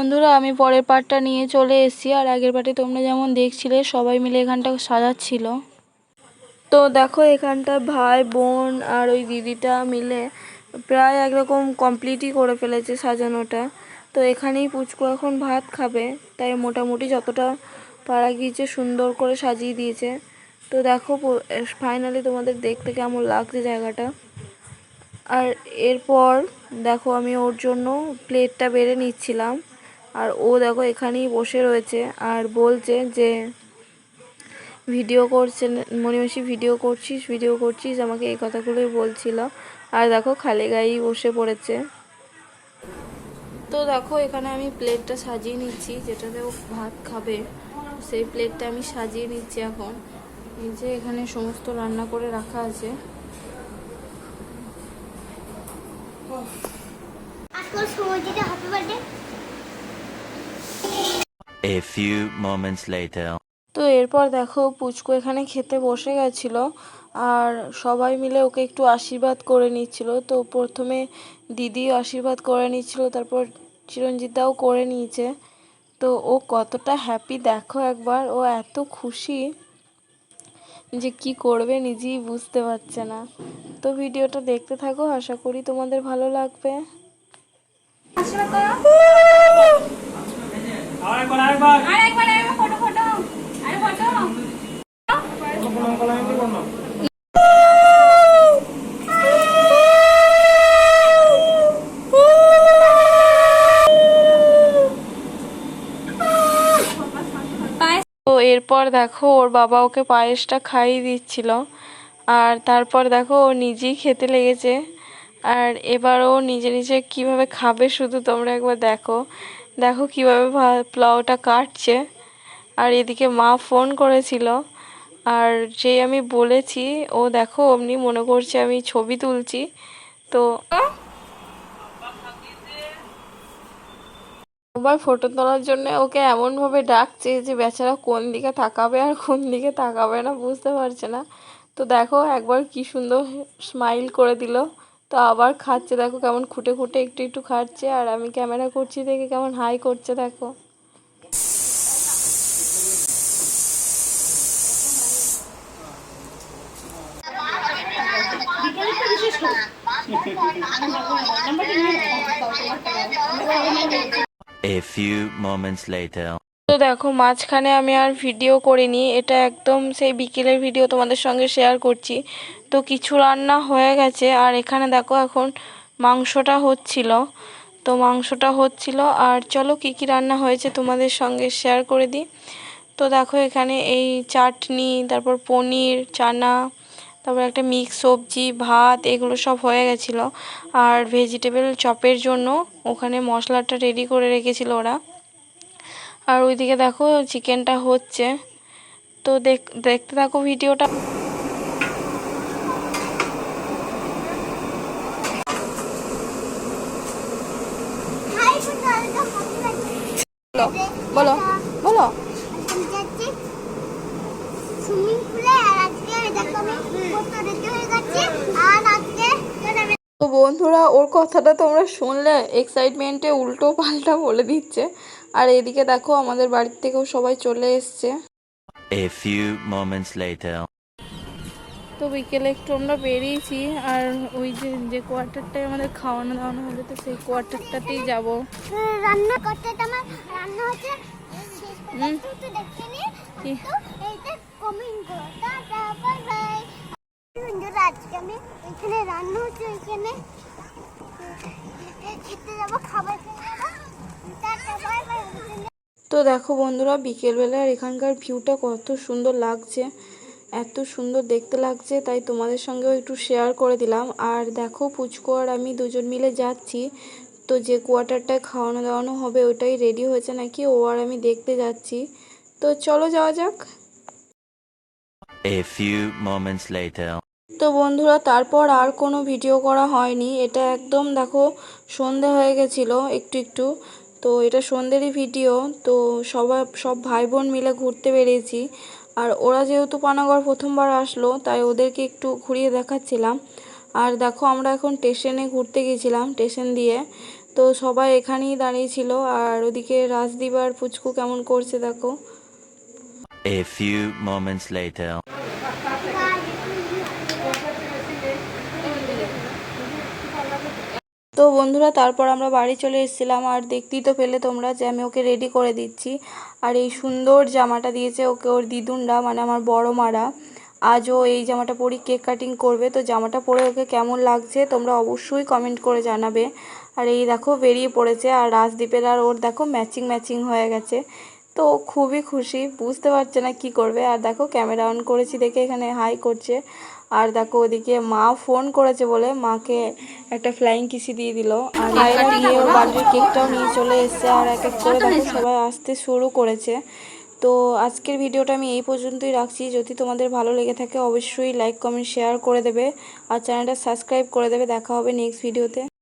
বন্ধুরা আমি পরের পার্টটা নিয়ে চলে এসেছি। আর আগের পার্টে তোমরা যেমন দেখছিলে সবাই মিলে এখানটা সাজাচ্ছিল। তো দেখো এখানটা ভাই বোন আর ওই দিদিটা মিলে প্রায় একরকম কমপ্লিটই করে ফেলেছে সাজানোটা। তো এখানেই পুচকু এখন ভাত খাবে, তাই মোটামুটি যতটা পারা গিয়েছে সুন্দর করে সাজিয়ে দিয়েছে। তো দেখো ফাইনালি তোমাদের দেখতে কেমন লাগছে জায়গাটা। আর এরপর দেখো আমি ওর জন্য প্লেটটা বেড়ে নিচ্ছিলাম, আর ও দেখো এখানেই বসে রয়েছে আর বলছে যে ভিডিও করছেন মণিমাসি, ভিডিও করছিস আমাকে এই কথাগুলোই বলছিল। আর দেখো খালি গায়েই বসে পড়েছে। তো দেখো এখানে আমি প্লেটটা সাজিয়ে নিচ্ছি, যেটাতে ও ভাত খাবে সেই প্লেটটা আমি সাজিয়ে নিচ্ছি এখন। এই যে এখানে সমস্ত রান্না করে রাখা আছে। A few moments later. তো এরপর দেখো পুচকু এখানে খেতে বসে গেছিল, আর সবাই মিলে ওকে একটু আশীর্বাদ করে নিচ্ছিল। তো প্রথমে দিদি আশীর্বাদ করে নিচ্ছিল, তারপর চিরঞ্জিতদাও করে নিয়েছে। তো ও কতটা হ্যাপি দেখো একবার, ও এত খুশি যে কি করবে নিজেই বুঝতে পারছে না। তো ভিডিওটা দেখতে থাকো, আশা করি তোমাদের ভালো লাগবে। তো এরপর দেখো ওর বাবা ওকে পায়েসটা খাইয়ে দিচ্ছিল, আর তারপর দেখো ও নিজেই খেতে লেগেছে। আর এবার ও নিজে নিজে কিভাবে খাবে শুধু তোমরা একবার দেখো। দেখো কিভাবে পোলাওটা কাটছে। আর এদিকে মা ফোন করেছিল, আর যেই আমি বলেছি ও দেখো অমনি মনে করছে আমি ছবি তুলছি। তো আবার ফটো তোলার জন্য ওকে এমনভাবে ডাকছে যে বেচারা কোন দিকে তাকাবে আর কোন দিকে তাকাবে না বুঝতে পারছে না। তো দেখো একবার কি সুন্দর স্মাইল করে দিল। তো আবার খাচ্ছে, দেখো কেমন খুঁটে খুঁটে একটু একটু খাচ্ছে, আর আমি ক্যামেরা করছি দেখে কেমন হাই করছে দেখো। A few moments later. তো দেখো মাঝখানে আমি আর ভিডিও করিনি, এটা একদম সেই বিকেলের ভিডিও তোমাদের সঙ্গে শেয়ার করছি। তো কিছু রান্না হয়ে গেছে, আর এখানে দেখো এখন মাংসটা হচ্ছিল। তো মাংসটা হচ্ছিল, আর চলো কি কি রান্না হয়েছে তোমাদের সঙ্গে শেয়ার করে দিই। তো দেখো এখানে এই চাটনি, তারপর পনির, চানা, তারপর একটা মিক্স সবজি, ভাত, এগুলো সব হয়ে গেছিলো। আর ভেজিটেবল চপের জন্য ওখানে মশলাটা রেডি করে রেখেছিল ওরা। আর ওইদিকে দেখো চিকেনটা হচ্ছে। তো দেখতে থাকো ভিডিওটা। বলো বলো। তো বন্ধুরা ওর কথাটা তোমরা শুনলে, এক্সাইটমেন্টে উল্টো পাল্টা বলে দিচ্ছে। আর এদিকে দেখো আমাদের বাড়ির থেকেও সবাই চলে এসছে। A few moments later. তো বিকেলে একটু আমরা বেরিয়েছি, আর ওই যে কোয়ার্টারটায় আমাদের খাওয়ানো দাওয়ানো হবে, তো সেই কোয়ার্টারটাতেই যাবো। রান্না করতে আমার রান্না হচ্ছে আজকে আমি এখানে রান্না হচ্ছে, ওইখানে খেতে যাবো, খাবার তো দেখো বন্ধুরা বিকেলবেলার এখানকার ভিউটা কত সুন্দর লাগছে, এত সুন্দর দেখতে লাগছে, তাই তোমাদের সঙ্গেও একটু শেয়ার করে দিলাম। আর দেখো পুচকু আর আমি দুজন মিলে যাচ্ছি। তো যে কোয়ার্টারটায় খাওয়ানো দাওয়ানো হবে ওটাই রেডি হয়েছে নাকি, ও আর আমি দেখতে যাচ্ছি। তো চলো যাওয়া যাক। A few moments later. তো বন্ধুরা তারপর আর কোনো ভিডিও করা হয়নি, এটা একদম দেখো সন্ধে হয়ে গেছিলো একটু একটু। তো এটা সন্ধ্যেরই ভিডিও। তো সব ভাই বোন মিলে ঘুরতে বেরিয়েছি, আর ওরা যেহেতু পানাগড় প্রথমবার আসলো তাই ওদেরকে একটু ঘুরিয়ে দেখাচ্ছিলাম। আর দেখো আমরা এখন স্টেশনে ঘুরতে গেছিলাম, স্টেশন দিয়ে। তো সবাই এখানেই দাঁড়িয়েছিল। আর ওদিকে রাজদীপ আর পুচকু কেমন করছে দেখো। A few moments later. তো বন্ধুরা তারপর আমরা বাড়ি চলে এসেছিলাম। আর দেখতেই তো পেলে তোমরা যে আমি ওকে রেডি করে দিচ্ছি। আর এই সুন্দর জামাটা দিয়েছে ওকে ওর দিদুনরা, মানে আমার বড় মারা। আজও এই জামাটা পরি কেক কাটিং করবে। তো জামাটা পরে ওকে কেমন লাগছে তোমরা অবশ্যই কমেন্ট করে জানাবে। আর এই দেখো বেরিয়ে পড়েছে। আর রাজদীপের আর ওর দেখো ম্যাচিং ম্যাচিং হয়ে গেছে। তো খুবই খুশি, বুঝতে পারছে না কি করবে। আর দেখো ক্যামেরা অন করেছি দেখে এখানে হাই করছে। আর দেখো ওদিকে মা ফোন করেছে বলে মাকে একটা ফ্লাইং কিসি দিয়ে দিল। আর মায়েরা গিয়ে ওর বার্থডে কেকটাও নিয়ে চলে এসেছে। আর এক এক করে দেখো সবাই আসতে শুরু করেছে। তো আজকের ভিডিওটা আমি এই পর্যন্তই রাখছি। যদি তোমাদের ভালো লেগে থাকে অবশ্যই লাইক কমেন্ট শেয়ার করে দেবে আর চ্যানেলটা সাবস্ক্রাইব করে দেবে। দেখা হবে নেক্সট ভিডিওতে।